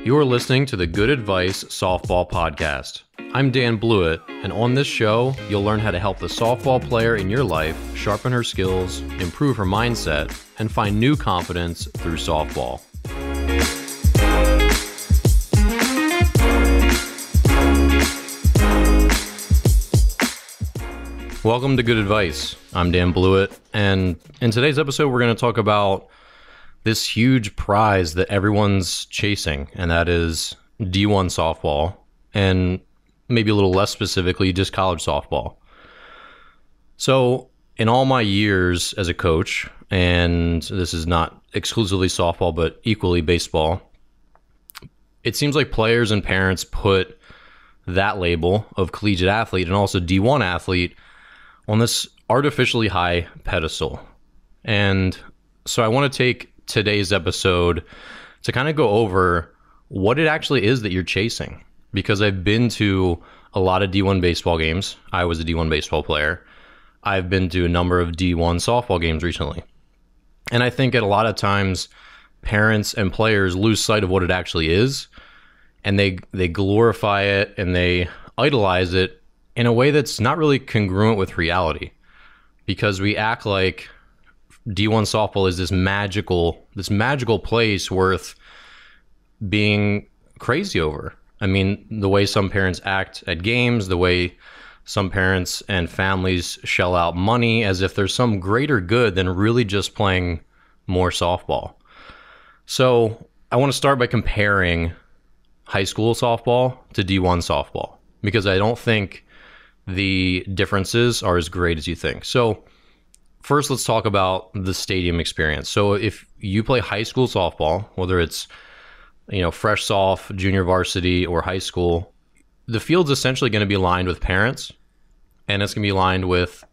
You're listening to the Good Advice Softball Podcast. I'm Dan Blewett, and on this show, you'll learn how to help the softball player in your life sharpen her skills, improve her mindset, and find new confidence through softball. Welcome to Good Advice. I'm Dan Blewett, and in today's episode, we're going to talk about this huge prize that everyone's chasing, and that is D1 softball, and maybe a little less specifically, just college softball. So in all my years as a coach, and this is not exclusively softball, but equally baseball, it seems like players and parents put that label of collegiate athlete and also D1 athlete on this artificially high pedestal. And so I want to take today's episode to kind of go over what it actually is that you're chasing, because I've been to a lot of D1 baseball games. I was a D1 baseball player. I've been to a number of D1 softball games recently. And I think at a lot of times parents and players lose sight of what it actually is, and they glorify it and they idolize it in a way that's not really congruent with reality, because we act like D1 softball is this magical place worth being crazy over. I mean, the way some parents act at games, the way some parents and families shell out money as if there's some greater good than really just playing more softball. So I want to start by comparing high school softball to D1 softball, because I don't think the differences are as great as you think. So first, let's talk about the stadium experience. So if you play high school softball, whether it's, fresh soft, junior varsity, or high school, the field's essentially going to be lined with parents, and it's going to be lined with,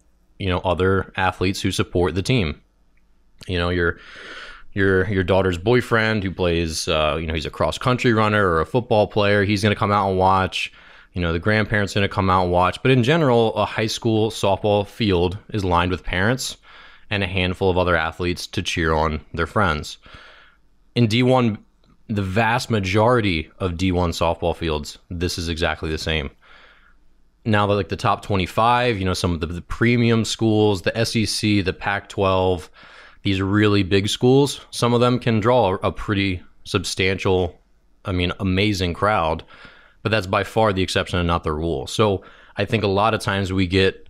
other athletes who support the team. Your daughter's boyfriend who plays, he's a cross country runner or a football player. He's going to come out and watch. The grandparents are going to come out and watch. But in general, a high school softball field is lined with parents and a handful of other athletes to cheer on their friends. In D1, the vast majority of D1 softball fields, this is exactly the same. Now, like the top 25, some of the premium schools, the SEC, the Pac-12, these really big schools, some of them can draw a pretty substantial, amazing crowd. But that's by far the exception and not the rule. So I think a lot of times we get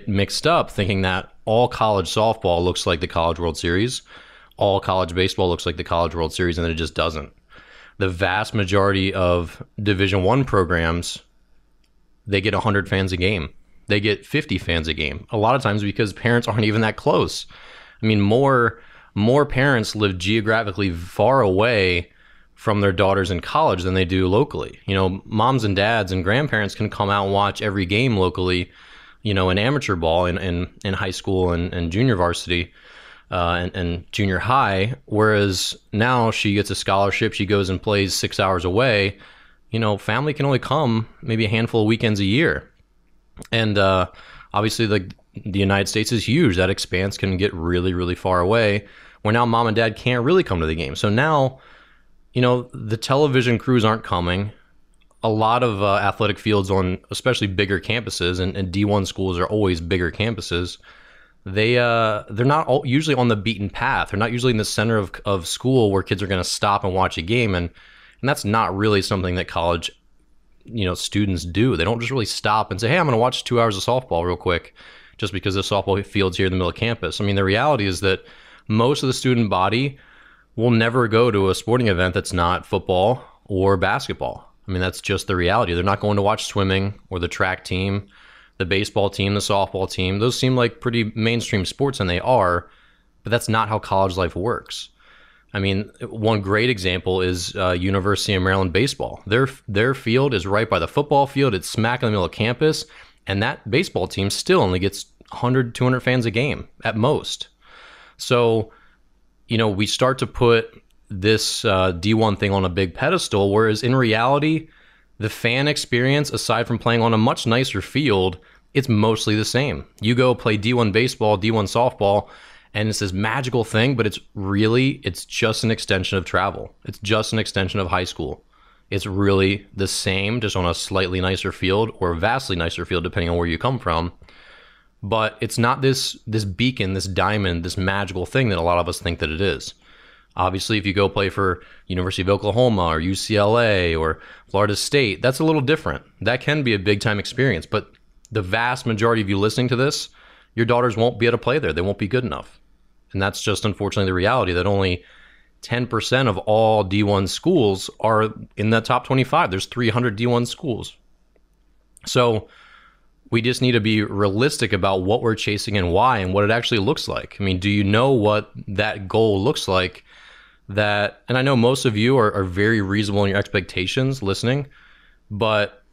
mixed up thinking that all college softball looks like the College World Series, all college baseball looks like the College World Series, and then it just doesn't. The vast majority of Division I programs, they get 100 fans a game. They get 50 fans a game. A lot of times because parents aren't even that close. More parents live geographically far away from their daughters in college than they do locally. Moms and dads and grandparents can come out and watch every game locally, in amateur ball in high school and junior varsity and junior high. Whereas now she gets a scholarship, she goes and plays 6 hours away. Family can only come maybe a handful of weekends a year. And obviously the United States is huge. That expanse can get really, really far away, where now mom and dad can't really come to the game. So now, the television crews aren't coming. A lot of athletic fields on especially bigger campuses, and D1 schools are always bigger campuses. They're not usually on the beaten path. They're not usually in the center of school where kids are going to stop and watch a game. And that's not really something that college, students do. They don't just really stop and say, hey, I'm going to watch 2 hours of softball real quick just because the softball field's here in the middle of campus. The reality is that most of the student body will never go to a sporting event that's not football or basketball. That's just the reality. They're not going to watch swimming or the track team, the baseball team, the softball team. Those seem like pretty mainstream sports, and they are, but that's not how college life works. One great example is University of Maryland baseball. Their field is right by the football field. It's smack in the middle of campus, and that baseball team still only gets 100, 200 fans a game at most. So we start to put this D1 thing on a big pedestal, whereas in reality, the fan experience, aside from playing on a much nicer field, it's mostly the same. You go play D1 baseball, D1 softball, and it's this magical thing, but it's just an extension of travel. It's just an extension of high school. It's really the same, just on a slightly nicer field or vastly nicer field, depending on where you come from. But it's not this beacon, this diamond, this magical thing that a lot of us think that it is. Obviously, if you go play for University of Oklahoma or UCLA or Florida State, that's a little different. That can be a big-time experience. But the vast majority of you listening to this, your daughters won't be able to play there. They won't be good enough. And that's just unfortunately the reality, that only 10% of all D1 schools are in the top 25. There's 300 D1 schools. So we just need to be realistic about what we're chasing and why and what it actually looks like. I mean, do you know what that goal looks like? That, and I know most of you are very reasonable in your expectations listening, but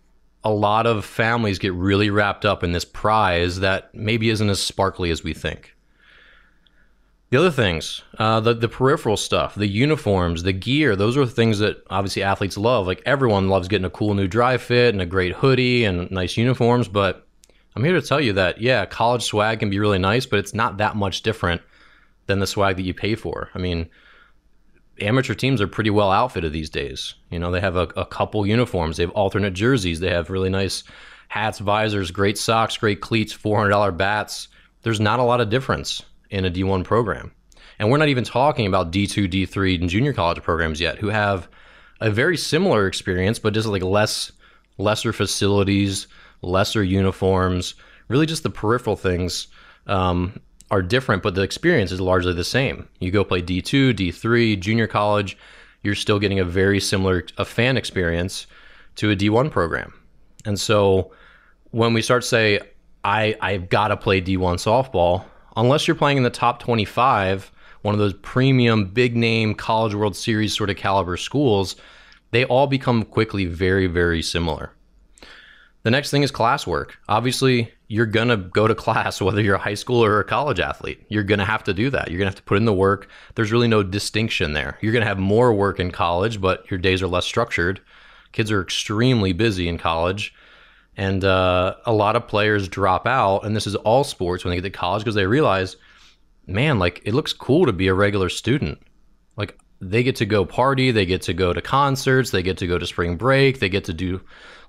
a lot of families get really wrapped up in this prize that maybe isn't as sparkly as we think. The other things, the peripheral stuff, the uniforms, the gear, those are things that obviously athletes love. Like, everyone loves getting a cool new dry fit and a great hoodie and nice uniforms, but I'm here to tell you that, yeah, college swag can be really nice, but it's not that much different than the swag that you pay for. I mean, amateur teams are pretty well outfitted these days. You know, they have a couple uniforms, they have alternate jerseys, they have really nice hats, visors, great socks, great cleats, $400 bats. There's not a lot of difference in a D1 program. And we're not even talking about D2, D3, and junior college programs yet, who have a very similar experience, but just like lesser facilities, lesser uniforms, really just the peripheral things are different, but the experience is largely the same. You go play D2, D3, junior college, you're still getting a very similar fan experience to a D1 program. And so when we start to say, I've got to play D1 softball, unless you're playing in the top 25, one of those premium, big name College World Series sort of caliber schools, they all become quickly very, very similar. The next thing is classwork. Obviously, you're going to go to class, whether you're a high school or a college athlete. You're going to have to do that. You're going to have to put in the work. There's really no distinction there. You're going to have more work in college, but your days are less structured. Kids are extremely busy in college. And a lot of players drop out, and this is all sports, when they get to college, because they realize, man, like, it looks cool to be a regular student. Like, they get to go party, they get to go to concerts, they get to go to spring break, they get to do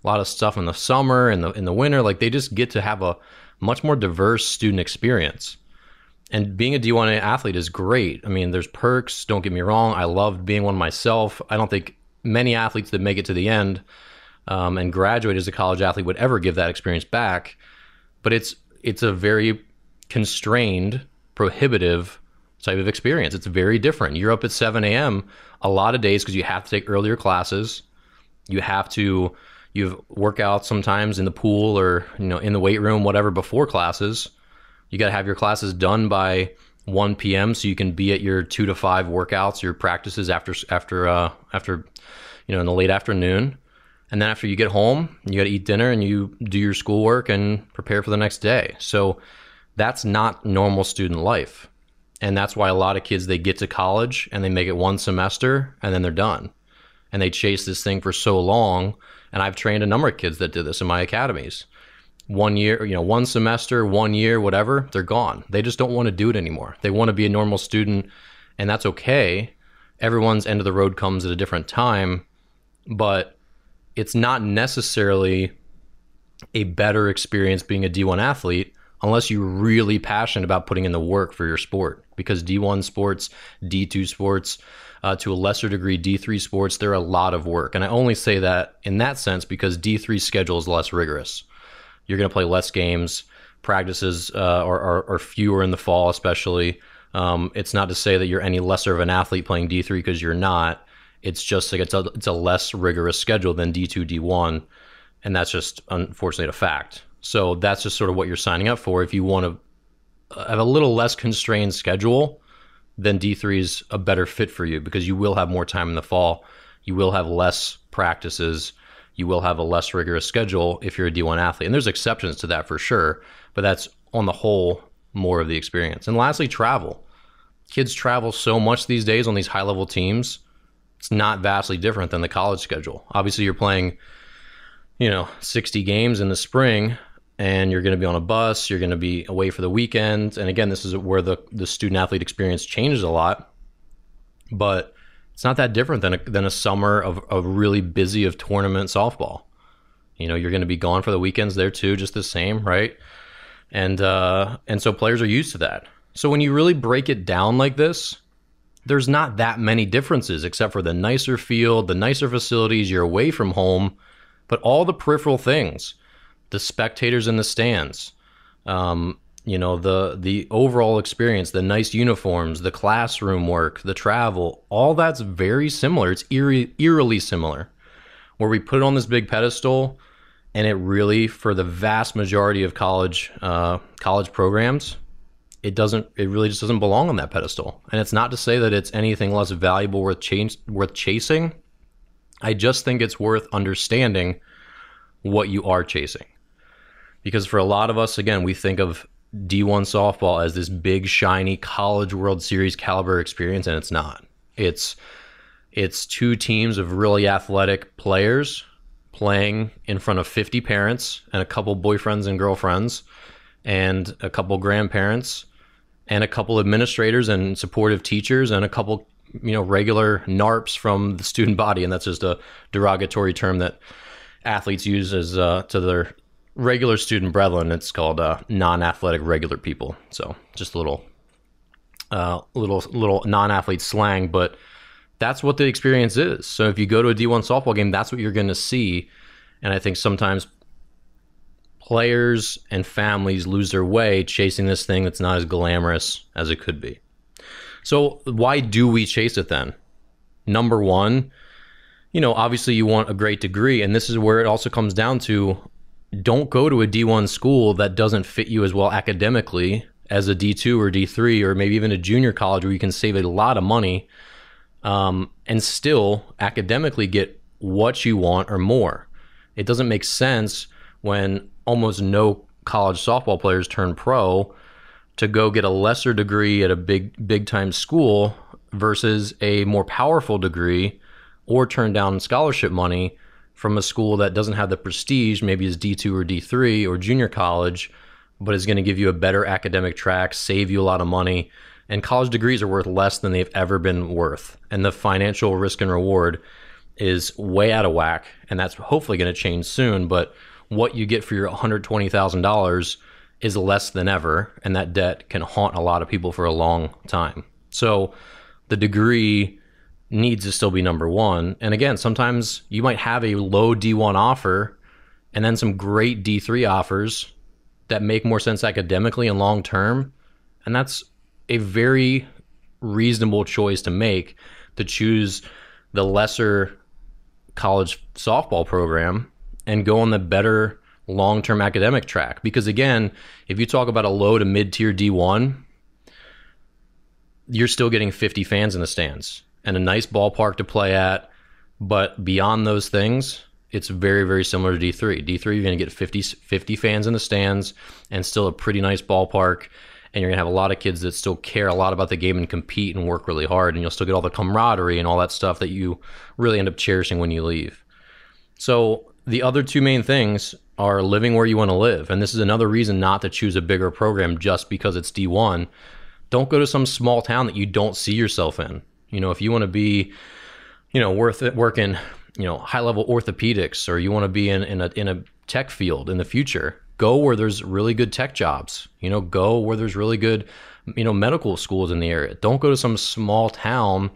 a lot of stuff in the summer and in the winter. Like, they just get to have a much more diverse student experience. And being a D1 athlete is great. I mean, there's perks, don't get me wrong. I loved being one myself. I don't think many athletes that make it to the end and graduate as a college athlete would ever give that experience back. But it's a very constrained, prohibitive type of experience. It's very different. You're up at 7 a.m. a lot of days because you have to take earlier classes. You have workouts sometimes in the pool or, you know, in the weight room, whatever, before classes. You got to have your classes done by 1 p.m. so you can be at your 2 to 5 workouts, your practices after in the late afternoon. And then after you get home, you got to eat dinner and you do your schoolwork and prepare for the next day. So that's not normal student life. And that's why a lot of kids, they get to college and they make it one semester and then they're done. And they chase this thing for so long. And I've trained a number of kids that did this in my academies. 1 year, one semester, 1 year, whatever, they're gone. They just don't want to do it anymore. They want to be a normal student, and that's okay. Everyone's end of the road comes at a different time, but it's not necessarily a better experience being a D1 athlete unless you're really passionate about putting in the work for your sport. Because D1 sports, D2 sports, to a lesser degree D3 sports, they're a lot of work. And I only say that in that sense because D3's schedule is less rigorous. You're going to play less games, practices are fewer in the fall especially. It's not to say that you're any lesser of an athlete playing D3 because you're not. It's just like it's a less rigorous schedule than D2, D1, and that's just unfortunately a fact. So that's just sort of what you're signing up for. If you want to have a little less constrained schedule, then D3 is a better fit for you because you will have more time in the fall. You will have less practices. You will have a less rigorous schedule if you're a D1 athlete. And there's exceptions to that for sure, but that's on the whole more of the experience. And lastly, travel. Kids travel so much these days on these high-level teams. It's not vastly different than the college schedule. Obviously, you're playing, 60 games in the spring, and you're going to be on a bus. You're going to be away for the weekend. And again, this is where the student-athlete experience changes a lot. But It's not that different than a summer of really busy of tournament softball. You're going to be gone for the weekends there too, just the same, right? And so players are used to that. So when you really break it down like this, there's not that many differences except for the nicer field, the nicer facilities, you're away from home, but all the peripheral things, the spectators in the stands, the overall experience, the nice uniforms, the classroom work, the travel, all that's very similar. It's eerily similar. Where we put it on this big pedestal, and it really, for the vast majority of college programs, it really just doesn't belong on that pedestal. And it's not to say that it's anything less valuable, worth chasing. I just think it's worth understanding what you are chasing. Because for a lot of us, again, we think of D1 softball as this big, shiny College World Series caliber experience, and it's not. It's two teams of really athletic players playing in front of 50 parents and a couple boyfriends and girlfriends and a couple grandparents and a couple administrators and supportive teachers and a couple, regular NARPs from the student body. And that's just a derogatory term that athletes use as to their regular student brethren. It's called non-athletic regular people. So just a little non-athlete slang, but that's what the experience is. So if you go to a D1 softball game, that's what you're going to see. And I think sometimes players and families lose their way chasing this thing that's not as glamorous as it could be. So why do we chase it then? Number one, obviously you want a great degree. And this is where it also comes down to, don't go to a D1 school that doesn't fit you as well academically as a D2 or D3 or maybe even a junior college where you can save a lot of money and still academically get what you want or more. It doesn't make sense when almost no college softball players turn pro to go get a lesser degree at a big time school versus a more powerful degree or turn down scholarship money from a school that doesn't have the prestige, maybe as D2 or D3 or junior college, but is going to give you a better academic track, save you a lot of money. And college degrees are worth less than they've ever been worth. And the financial risk and reward is way out of whack. And that's hopefully going to change soon. But what you get for your $120,000 is less than ever. And that debt can haunt a lot of people for a long time. So the degree needs to still be number one. And again, sometimes you might have a low D1 offer and then some great D3 offers that make more sense academically and long term. And that's a very reasonable choice to make, to choose the lesser college softball program and go on the better long-term academic track. Because again, if you talk about a low to mid-tier D1, you're still getting 50 fans in the stands and a nice ballpark to play at. But beyond those things, it's very, very similar to D3. D3, you're going to get 50 fans in the stands and still a pretty nice ballpark. And you're going to have a lot of kids that still care a lot about the game and compete and work really hard. And you'll still get all the camaraderie and all that stuff that you really end up cherishing when you leave. So the other two main things are living where you want to live. And this is another reason not to choose a bigger program just because it's D1. Don't go to some small town that you don't see yourself in. If you want to be, working, high-level orthopedics, or you want to be in a tech field in the future, go where there's really good tech jobs. Go where there's really good, medical schools in the area. Don't go to some small town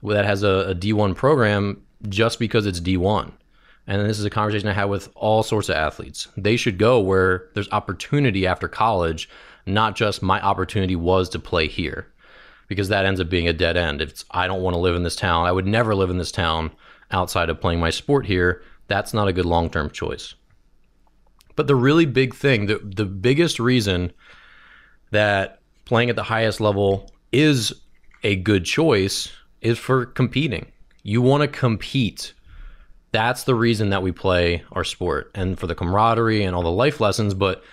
that has a D1 program just because it's D1. And this is a conversation I have with all sorts of athletes. They should go where there's opportunity after college, not just my opportunity was to play here, because that ends up being a dead end. If I don't want to live in this town, I would never live in this town outside of playing my sport here. That's not a good long-term choice. But the really big thing, the biggest reason that playing at the highest level is a good choice is for competing. You want to compete. That's the reason that we play our sport, and for the camaraderie and all the life lessons. But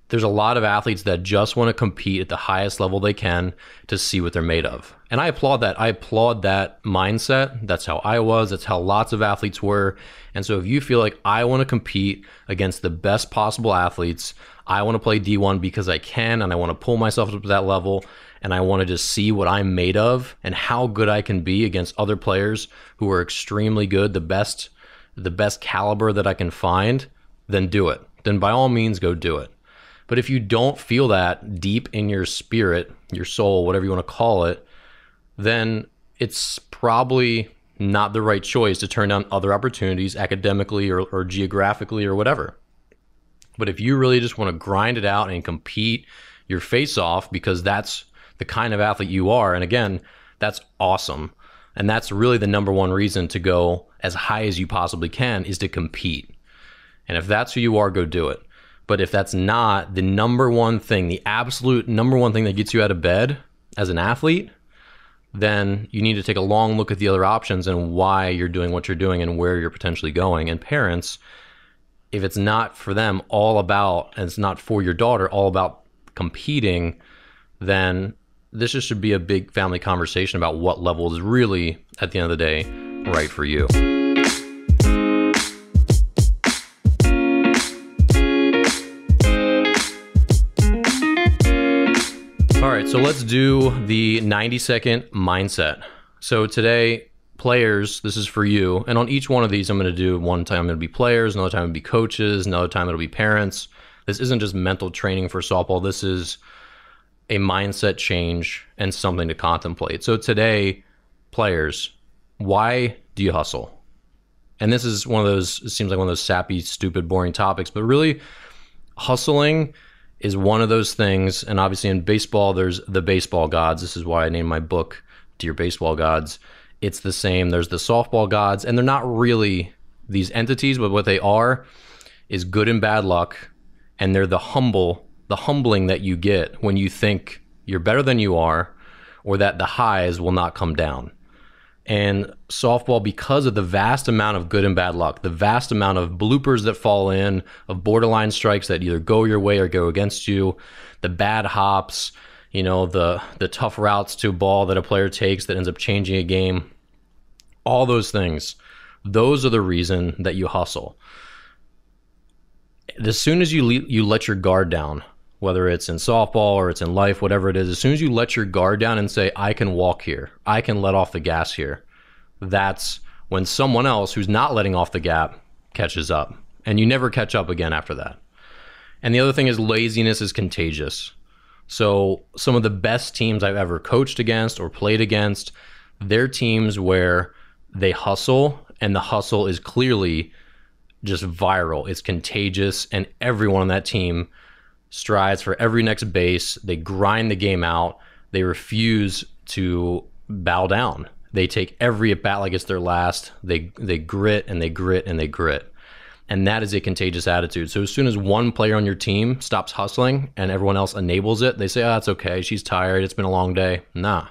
there's a lot of athletes that just want to compete at the highest level they can to see what they're made of. And I applaud that. I applaud that mindset. That's how I was. That's how lots of athletes were. And so if you feel like I want to compete against the best possible athletes, I want to play D1 because I can, and I want to pull myself up to that level, and I want to just see what I'm made of and how good I can be against other players who are extremely good, the best caliber that I can find, then do it. Then by all means, go do it. But if you don't feel that deep in your spirit, your soul, whatever you want to call it, then it's probably not the right choice to turn down other opportunities academically or geographically or whatever. But if you really just want to grind it out and compete your face off because that's the kind of athlete you are, and again, that's awesome. And that's really the number one reason to go as high as you possibly can, is to compete. And if that's who you are, go do it. But if that's not the number one thing, the absolute number one thing that gets you out of bed as an athlete, then you need to take a long look at the other options and why you're doing what you're doing and where you're potentially going. And parents, if it's not for them all about, and it's not for your daughter all about competing, then this just should be a big family conversation about what level is really, at the end of the day, right for you. All right, so let's do the 90-second mindset. So today, players, this is for you. And on each one of these, I'm going to do one time it'll be players, another time it'll be coaches, another time it'll be parents. This isn't just mental training for softball. This is a mindset change and something to contemplate. So today, players, why do you hustle? And this is one of those, it seems like one of those sappy, stupid, boring topics, but really hustling is one of those things. And obviously in baseball, there's the baseball gods. This is why I named my book Dear Baseball Gods. It's the same. There's the softball gods, and they're not really these entities, but what they are is good and bad luck. And they're the humbling that you get when you think you're better than you are, or that the highs will not come down. And softball, because of the vast amount of good and bad luck, the vast amount of bloopers that fall in, of borderline strikes that either go your way or go against you, the bad hops, you know, the tough routes to a ball that a player takes that ends up changing a game, all those things, those are the reason that you hustle. As soon as you let your guard down, whether it's in softball or it's in life, whatever it is, as soon as you let your guard down and say, I can walk here, I can let off the gas here, that's when someone else who's not letting off the gap catches up. And you never catch up again after that. And the other thing is laziness is contagious. So some of the best teams I've ever coached against or played against, they're teams where they hustle, and the hustle is clearly just viral. It's contagious, and everyone on that team strides for every next base. They grind the game out. They refuse to bow down. They take every at bat like it's their last. They grit and they grit and they grit. And that is a contagious attitude. So as soon as one player on your team stops hustling and everyone else enables it, they say, oh, that's okay. She's tired. It's been a long day. Nah.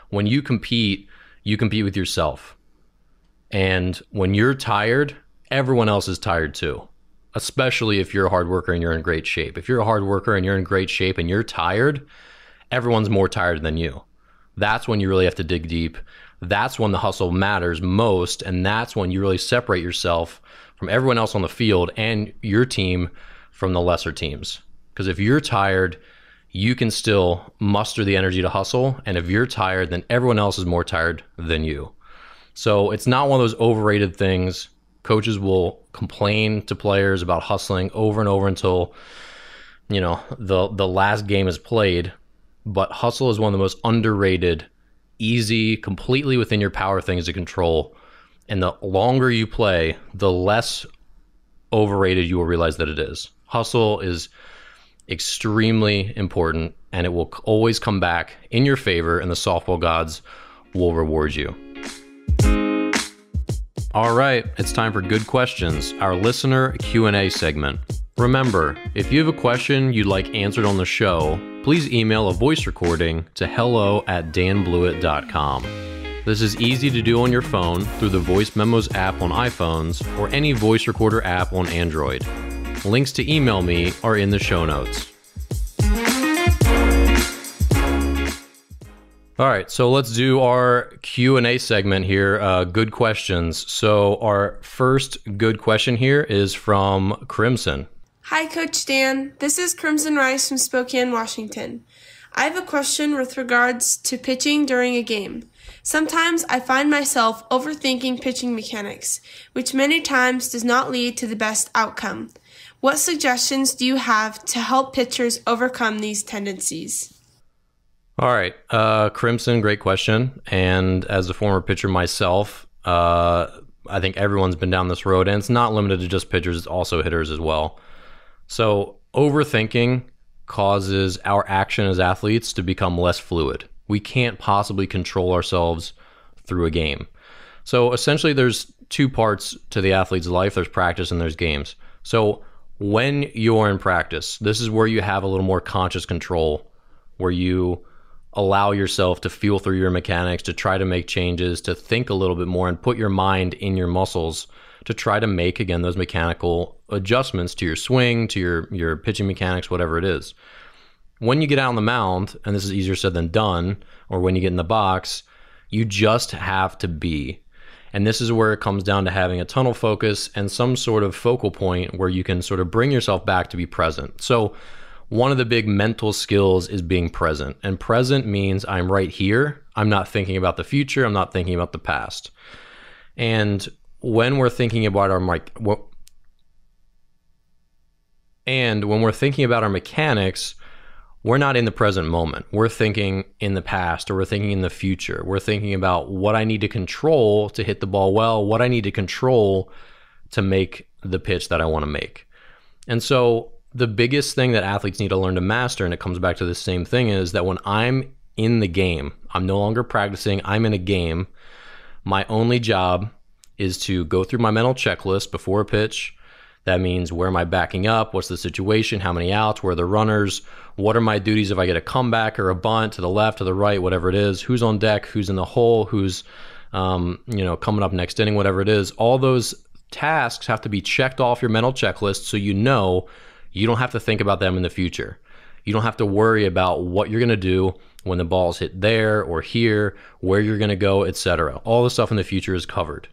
When you compete with yourself. And when you're tired, everyone else is tired too. Especially if you're a hard worker and you're in great shape. If you're a hard worker and you're in great shape and you're tired, everyone's more tired than you. That's when you really have to dig deep. That's when the hustle matters most. And that's when you really separate yourself from everyone else on the field and your team from the lesser teams. Because if you're tired, you can still muster the energy to hustle. And if you're tired, then everyone else is more tired than you. So it's not one of those overrated things. Coaches will complain to players about hustling over and over until, you know, the last game is played. But hustle is one of the most underrated, easy, completely within your power things to control. And the longer you play, the less overrated you will realize that it is. Hustle is extremely important, and it will always come back in your favor, and the softball gods will reward you. All right, it's time for Good Questions, our listener Q&A segment. Remember, if you have a question you'd like answered on the show, please email a voice recording to hello@danblewett.com. This is easy to do on your phone through the Voice Memos app on iPhones or any voice recorder app on Android. Links to email me are in the show notes. All right, so let's do our Q&A segment here, good questions. So our first good question here is from Crimson. Hi, Coach Dan. This is Crimson Rice from Spokane, Washington. I have a question with regards to pitching during a game. Sometimes I find myself overthinking pitching mechanics, which many times does not lead to the best outcome. What suggestions do you have to help pitchers overcome these tendencies? All right, Crimson, great question. And as a former pitcher myself, I think everyone's been down this road, and it's not limited to just pitchers, it's also hitters as well. So overthinking causes our action as athletes to become less fluid. We can't possibly control ourselves through a game. So essentially there's two parts to the athlete's life. There's practice and there's games. So when you're in practice, this is where you have a little more conscious control, where you allow yourself to feel through your mechanics, to try to make changes, to think a little bit more and put your mind in your muscles to try to make, again, those mechanical adjustments to your swing, to your pitching mechanics, whatever it is. When you get out on the mound, and this is easier said than done, or when you get in the box, you just have to be. And this is where it comes down to having a tunnel focus and some sort of focal point where you can sort of bring yourself back to be present. So one of the big mental skills is being present. And present means I'm right here. I'm not thinking about the future. I'm not thinking about the past. And when we're thinking about our mechanics, we're not in the present moment. We're thinking in the past, or we're thinking in the future. We're thinking about what I need to control to hit the ball well, what I need to control to make the pitch that I want to make. And so the biggest thing that athletes need to learn to master, and it comes back to the same thing, is that when I'm in the game, I'm no longer practicing, I'm in a game, my only job is to go through my mental checklist before a pitch. That means, where am I backing up? What's the situation? How many outs? Where are the runners? What are my duties if I get a comeback or a bunt to the left, to the right, whatever it is? Who's on deck? Who's in the hole? Who's coming up next inning, whatever it is. All those tasks have to be checked off your mental checklist, so you know you don't have to think about them in the future. You don't have to worry about what you're going to do when the ball's hit there or here, where you're going to go, etc. All the stuff in the future is covered.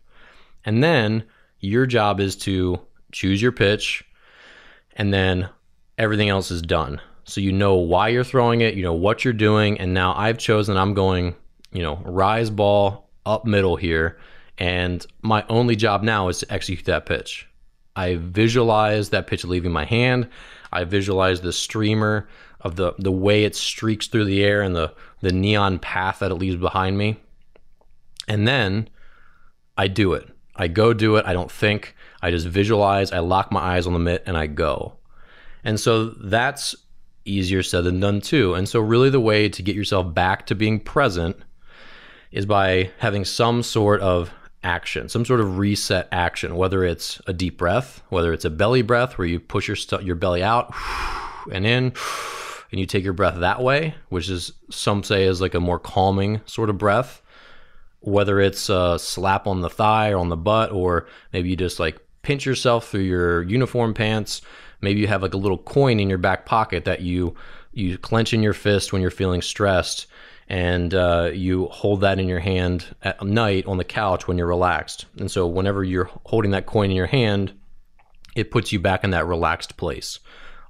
And then your job is to choose your pitch, and then everything else is done. So you know why you're throwing it, you know what you're doing, and now I've chosen I'm going, rise ball up middle here, and my only job now is to execute that pitch. I visualize that pitch leaving my hand. I visualize the streamer of the way it streaks through the air and the neon path that it leaves behind me. And then I do it. I go do it. I don't think. I just visualize. I lock my eyes on the mitt and I go. And so that's easier said than done too. And so really the way to get yourself back to being present is by having some sort of action, some sort of reset action, whether it's a deep breath, whether it's a belly breath where you push your belly out and in, and you take your breath that way, which is, some say, is like a more calming sort of breath. Whether it's a slap on the thigh or on the butt, or maybe you just like pinch yourself through your uniform pants. Maybe you have like a little coin in your back pocket that you clench in your fist when you're feeling stressed, and you hold that in your hand at night on the couch when you're relaxed. And so whenever you're holding that coin in your hand, it puts you back in that relaxed place.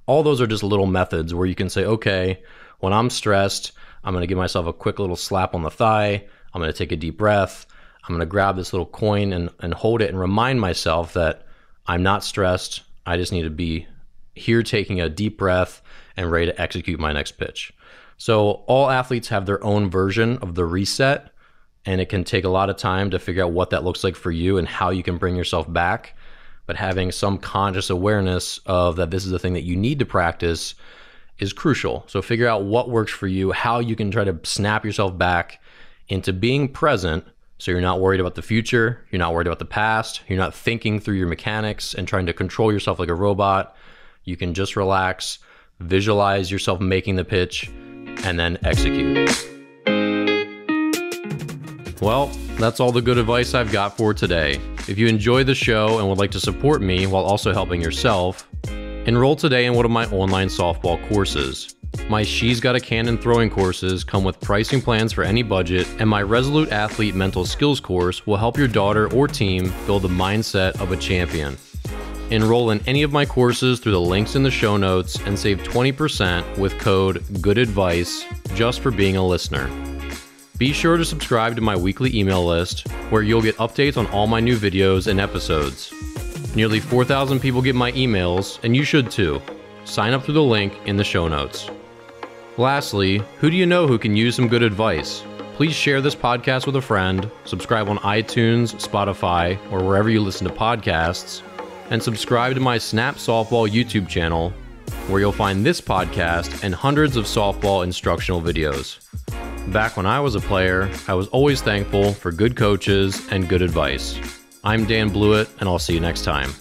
All those are just little methods where you can say, okay, when I'm stressed, I'm going to give myself a quick little slap on the thigh. I'm going to take a deep breath. I'm going to grab this little coin and hold it and remind myself that I'm not stressed. I just need to be here taking a deep breath and ready to execute my next pitch. So all athletes have their own version of the reset, and it can take a lot of time to figure out what that looks like for you and how you can bring yourself back. But having some conscious awareness of that this is the thing that you need to practice is crucial. So figure out what works for you, how you can try to snap yourself back into being present, so you're not worried about the future, you're not worried about the past, you're not thinking through your mechanics and trying to control yourself like a robot. You can just relax, visualize yourself making the pitch, and then execute. Well, that's all the good advice I've got for today. If you enjoy the show and would like to support me while also helping yourself, enroll today in one of my online softball courses. My She's Got a Cannon throwing courses come with pricing plans for any budget, and my Resolute Athlete Mental Skills course will help your daughter or team build the mindset of a champion. enroll in any of my courses through the links in the show notes and save 20% with code GOODADVICE just for being a listener. Be sure to subscribe to my weekly email list where you'll get updates on all my new videos and episodes. Nearly 4,000 people get my emails, and you should too. Sign up through the link in the show notes. Lastly, who do you know who can use some good advice? Please share this podcast with a friend, subscribe on iTunes, Spotify, or wherever you listen to podcasts, and subscribe to my Snap Softball YouTube channel, where you'll find this podcast and hundreds of softball instructional videos. Back when I was a player, I was always thankful for good coaches and good advice. I'm Dan Blewett, and I'll see you next time.